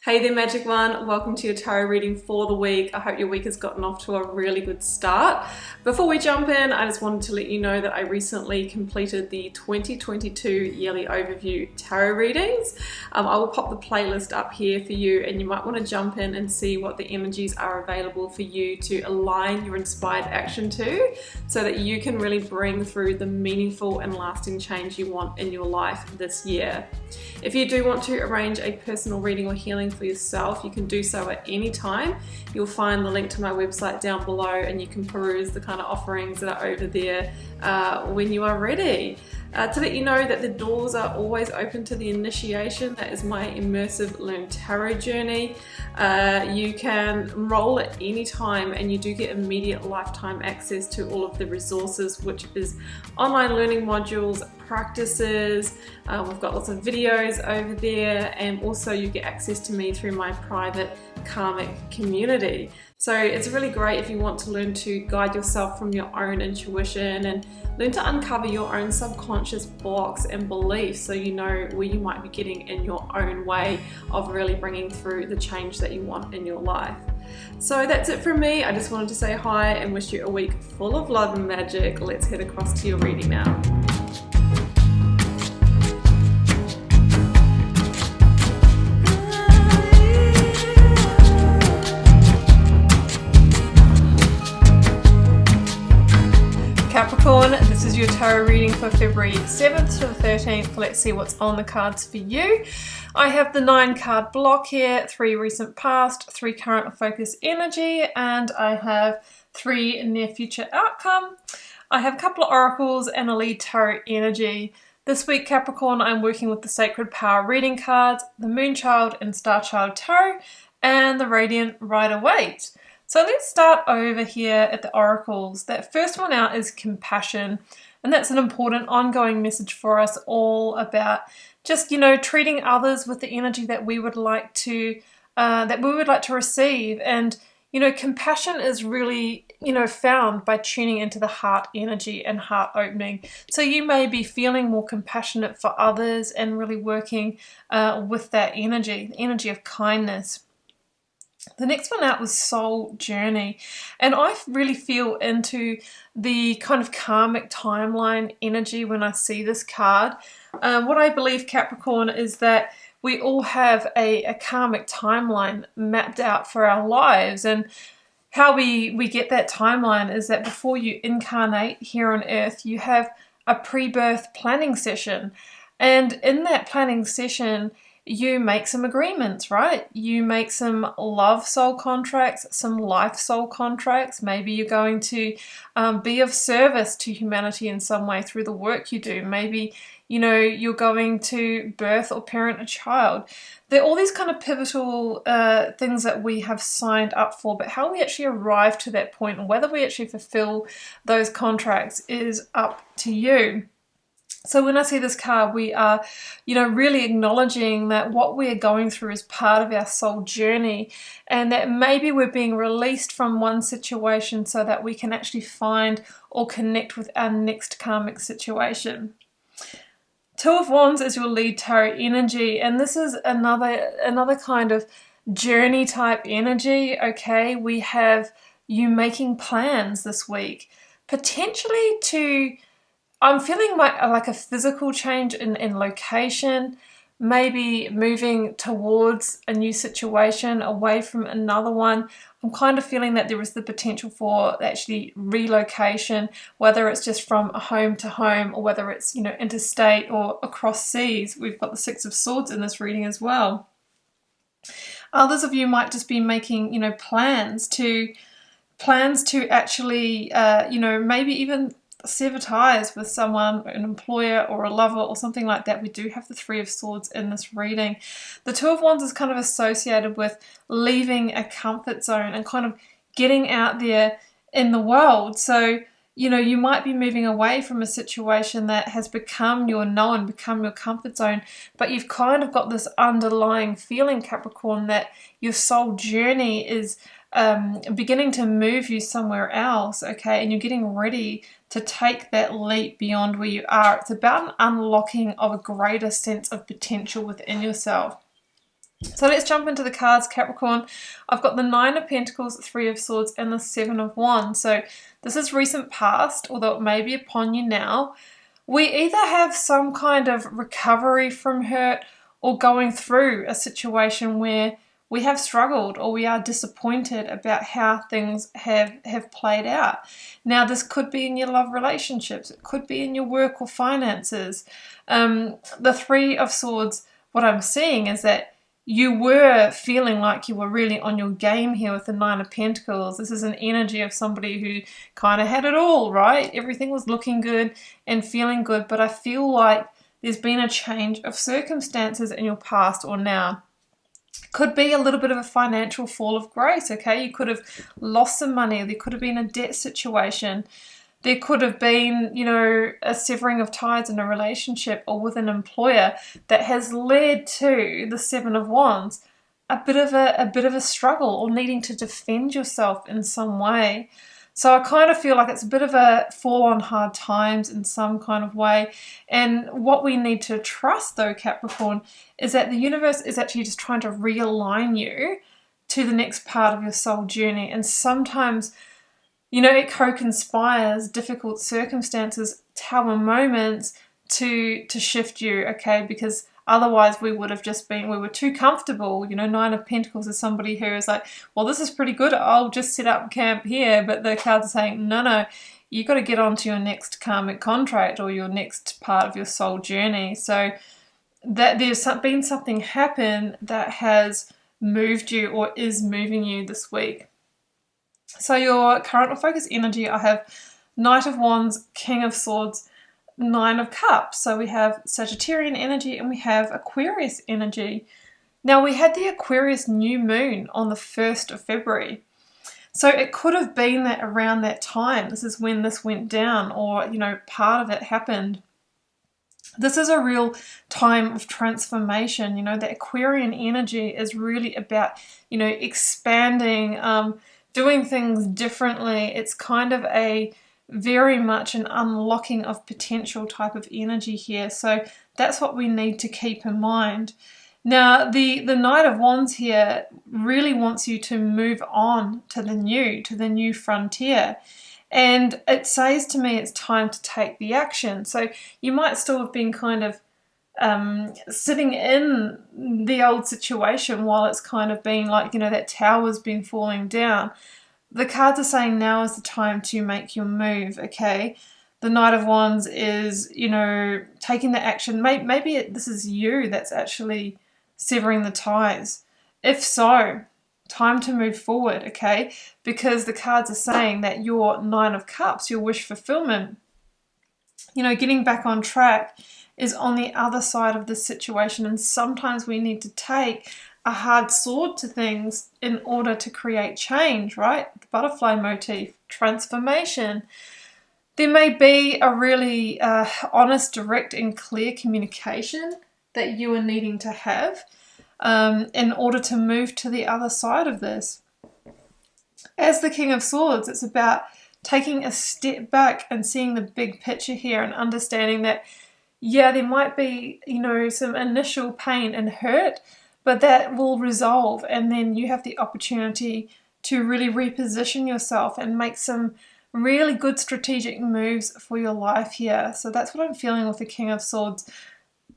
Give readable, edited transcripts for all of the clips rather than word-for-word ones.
Hey there, Magic One. Welcome to your tarot reading for the week. I hope your week has gotten off to a really good start. Before we jump in, I just wanted to let you know that I recently completed the 2022 yearly overview tarot readings. I will pop the playlist up here for you, and you might want to jump in and see what the energies are available for you to align your inspired action to, so that you can really bring through the meaningful and lasting change you want in your life this year. If you do want to arrange a personal reading or healing for yourself, you can do so at any time. You'll find the link to my website down below, and you can peruse the kind of offerings that are over there when you are ready. To let you know that the doors are always open to the initiation. That is my immersive Learn Tarot journey. You can enroll at any time, and you do get immediate lifetime access to all of the resources, which is online learning modules, practices. We've got lots of videos over there, and also you get access to me through my private karmic community. So it's really great if you want to learn to guide yourself from your own intuition and learn to uncover your own subconscious blocks and beliefs, so you know where you might be getting in your own way of really bringing through the change that you want in your life. So that's it from me. I just wanted to say hi and wish you a week full of love and magic. Let's head across to your reading now. Capricorn, this is your tarot reading for February 7th to the 13th. Let's see what's on the cards for you. I have the 9 card block here, 3 recent past, 3 current focus energy, and I have 3 near future outcome. I have a couple of oracles and a lead tarot energy. This week, Capricorn, I'm working with the Sacred Power reading cards, the Moonchild and Starchild Tarot, and the Radiant Rider-Waite. So let's start over here at the oracles. That first one out is compassion, and that's an important ongoing message for us all about just, treating others with the energy that we would like to receive. And compassion is really found by tuning into the heart energy and heart opening. So you may be feeling more compassionate for others and really working with that energy, the energy of kindness. The next one out was Soul Journey, and I really feel into the kind of karmic timeline energy when I see this card. What I believe, Capricorn, is that we all have a karmic timeline mapped out for our lives, and how we get that timeline is that before you incarnate here on earth, you have a pre-birth planning session, and in that planning session you make some agreements, right? You make some love soul contracts, some life soul contracts. Maybe you're going to be of service to humanity in some way through the work you do. Maybe, you're going to birth or parent a child. There are all these kind of pivotal things that we have signed up for, but how we actually arrive to that point and whether we actually fulfill those contracts is up to you. So when I see this card, we are, really acknowledging that what we are going through is part of our soul journey, and that maybe we're being released from one situation so that we can actually find or connect with our next karmic situation. 2 of Wands is your lead tarot energy, and this is another kind of journey type energy. Okay, we have you making plans this week, potentially to... I'm feeling like a physical change in location, maybe moving towards a new situation, away from another one. I'm kind of feeling that there is the potential for actually relocation, whether it's just from home to home or whether it's, interstate or across seas. We've got the 6 of Swords in this reading as well. Others of you might just be making, plans to actually, maybe even sever ties with someone, an employer or a lover or something like that. We do have the 3 of Swords in this reading. The 2 of Wands is kind of associated with leaving a comfort zone and kind of getting out there in the world. So, you might be moving away from a situation that has become your known, become your comfort zone, but you've kind of got this underlying feeling, Capricorn, that your soul journey is beginning to move you somewhere else, okay? And you're getting ready to take that leap beyond where you are. It's about an unlocking of a greater sense of potential within yourself. So let's jump into the cards, Capricorn. I've got the Nine of Pentacles, Three of Swords, and the Seven of Wands. So this is recent past, although it may be upon you now. We either have some kind of recovery from hurt or going through a situation where we have struggled or we are disappointed about how things have played out. Now, this could be in your love relationships. It could be in your work or finances. The Three of Swords, what I'm seeing is that you were feeling like you were really on your game here with the Nine of Pentacles. This is an energy of somebody who kind of had it all, right? Everything was looking good and feeling good, but I feel like there's been a change of circumstances in your past or now. Could be a little bit of a financial fall of grace, okay? You could have lost some money. There could have been a debt situation. There could have been, you know, a severing of ties in a relationship or with an employer that has led to the Seven of Wands, a bit of a struggle or needing to defend yourself in some way. So I kind of feel like it's a bit of a fall on hard times in some kind of way. And what we need to trust, though, Capricorn, is that the universe is actually just trying to realign you to the next part of your soul journey. And sometimes, you know, it co-conspires difficult circumstances, tower moments to shift you, okay? Because otherwise we would have just been, we were too comfortable. You know, Nine of Pentacles is somebody who is like, well, this is pretty good. I'll just set up camp here. But the cards are saying, no, you got to get on to your next karmic contract or your next part of your soul journey. So that there's been something happen that has moved you or is moving you this week. So your current or focus energy, I have Knight of Wands, King of Swords, Nine of Cups. So we have Sagittarian energy and we have Aquarius energy. Now we had the Aquarius new moon on the 1st of February. So it could have been that around that time, this is when this went down, or, you know, part of it happened. This is a real time of transformation. You know, the Aquarian energy is really about, you know, expanding, doing things differently. It's kind of a very much an unlocking of potential type of energy here. So that's what we need to keep in mind. Now, the Knight of Wands here really wants you to move on to the new frontier. And it says to me it's time to take the action. So you might still have been kind of sitting in the old situation while it's kind of been like, you know, that tower's been falling down. The cards are saying now is the time to make your move, okay? The Knight of Wands is, you know, taking the action. Maybe this is you that's actually severing the ties. If so, time to move forward, okay? Because the cards are saying that your Nine of Cups, your wish fulfillment, you know, getting back on track is on the other side of this situation. And sometimes we need to take a hard sword to things in order to create change, right? The butterfly motif, transformation. There may be a really honest, direct, and clear communication that you are needing to have in order to move to the other side of this. As the King of Swords, it's about taking a step back and seeing the big picture here and understanding that, yeah, there might be, you know, some initial pain and hurt, but that will resolve, and then you have the opportunity to really reposition yourself and make some really good strategic moves for your life here. So that's what I'm feeling with the King of Swords.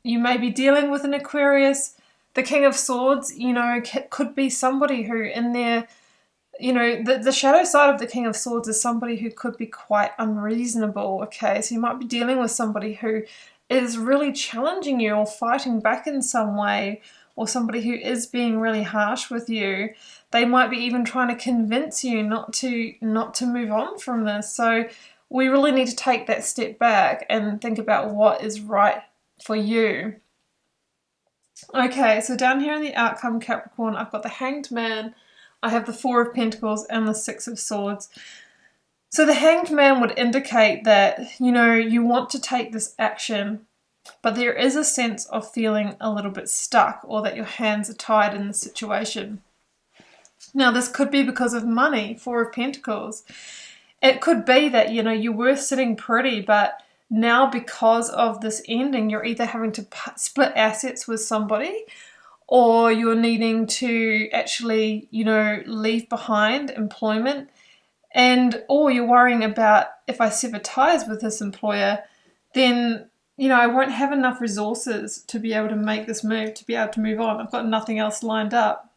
You may be dealing with an Aquarius. The King of Swords, you know, could be somebody who in their, you know, the shadow side of the King of Swords is somebody who could be quite unreasonable, okay? So you might be dealing with somebody who is really challenging you or fighting back in some way, or somebody who is being really harsh with you. They might be even trying to convince you not to move on from this. So we really need to take that step back and think about what is right for you. Okay, so down here in the outcome, Capricorn, I've got the Hanged Man, I have the Four of Pentacles and the Six of Swords. So the Hanged Man would indicate that, you know, you want to take this action, but there is a sense of feeling a little bit stuck or that your hands are tied in the situation. Now, this could be because of money, Four of Pentacles. It could be that, you know, you were sitting pretty, but now because of this ending, you're either having to split assets with somebody, or you're needing to actually, you know, leave behind employment, or you're worrying about, if I sever ties with this employer, then, you know, I won't have enough resources to be able to make this move, to be able to move on. I've got nothing else lined up.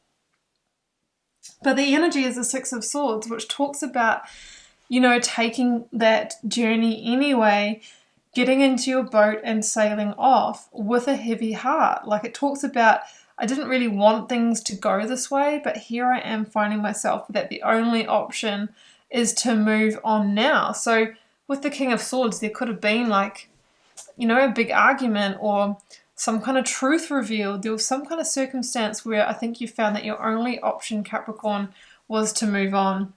But the energy is the Six of Swords, which talks about, you know, taking that journey anyway, getting into your boat and sailing off with a heavy heart. Like, it talks about, I didn't really want things to go this way, but here I am finding myself that the only option is to move on now. So with the King of Swords, there could have been, like, you know, a big argument or some kind of truth revealed. There was some kind of circumstance where I think you found that your only option, Capricorn, was to move on.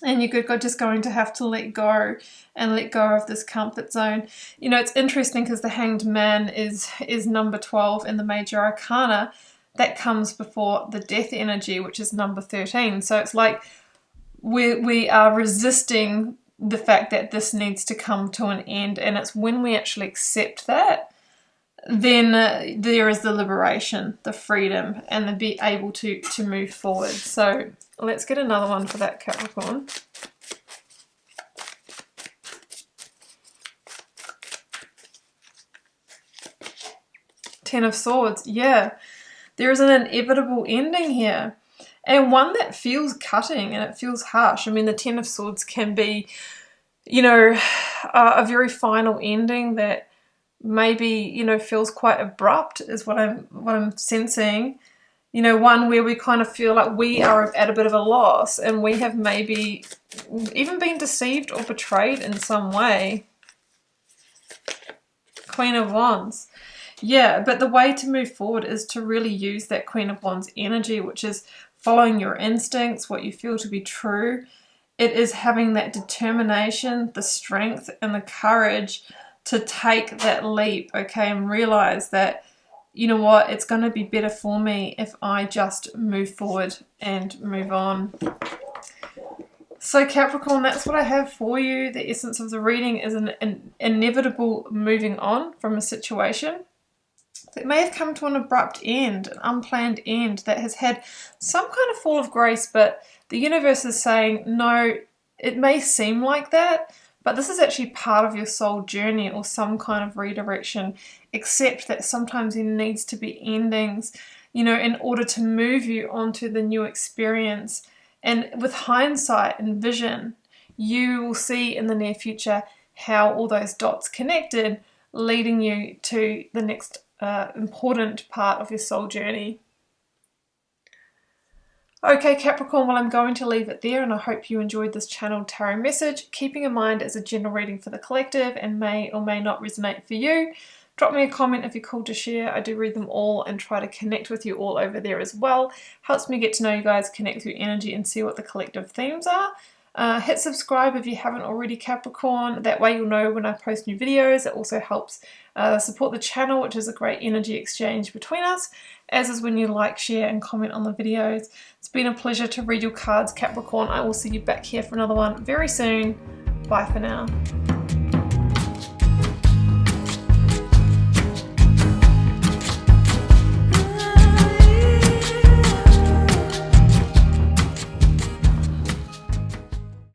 And you're just going to have to let go of this comfort zone. You know, it's interesting because the Hanged Man is number 12 in the Major Arcana. That comes before the Death energy, which is number 13. So it's like we are resisting the fact that this needs to come to an end. And it's when we actually accept that, then there is the liberation, the freedom, and the be able to move forward. So let's get another one for that, Capricorn. Ten of Swords. Yeah, there is an inevitable ending here, and one that feels cutting and it feels harsh. I mean, the Ten of Swords can be, you know, a very final ending that maybe, you know, feels quite abrupt, is what I'm sensing. You know, one where we kind of feel like we are at a bit of a loss and we have maybe even been deceived or betrayed in some way. Queen of Wands. Yeah, but the way to move forward is to really use that Queen of Wands energy, which is following your instincts, what you feel to be true. It is having that determination, the strength and the courage to take that leap, okay, and realize that, you know what, it's going to be better for me if I just move forward and move on. So Capricorn, that's what I have for you. The essence of the reading is an inevitable moving on from a situation. It may have come to an abrupt end, an unplanned end that has had some kind of fall of grace, but the universe is saying, no, it may seem like that, but this is actually part of your soul journey or some kind of redirection. Accept that sometimes there needs to be endings, you know, in order to move you onto the new experience. And with hindsight and vision, you will see in the near future how all those dots connected, leading you to the next important part of your soul journey. Okay, Capricorn, well, I'm going to leave it there, and I hope you enjoyed this channeled tarot message, keeping in mind it's a general reading for the collective and may or may not resonate for you. Drop me a comment if you're called to share. I do read them all and try to connect with you all over there as well. Helps me get to know you guys, connect with your energy, and see what the collective themes are. Hit subscribe if you haven't already, Capricorn. That way you'll know when I post new videos. It also helps support the channel, which is a great energy exchange between us, as is when you like, share, and comment on the videos. It's been a pleasure to read your cards, Capricorn. I will see you back here for another one very soon. Bye for now.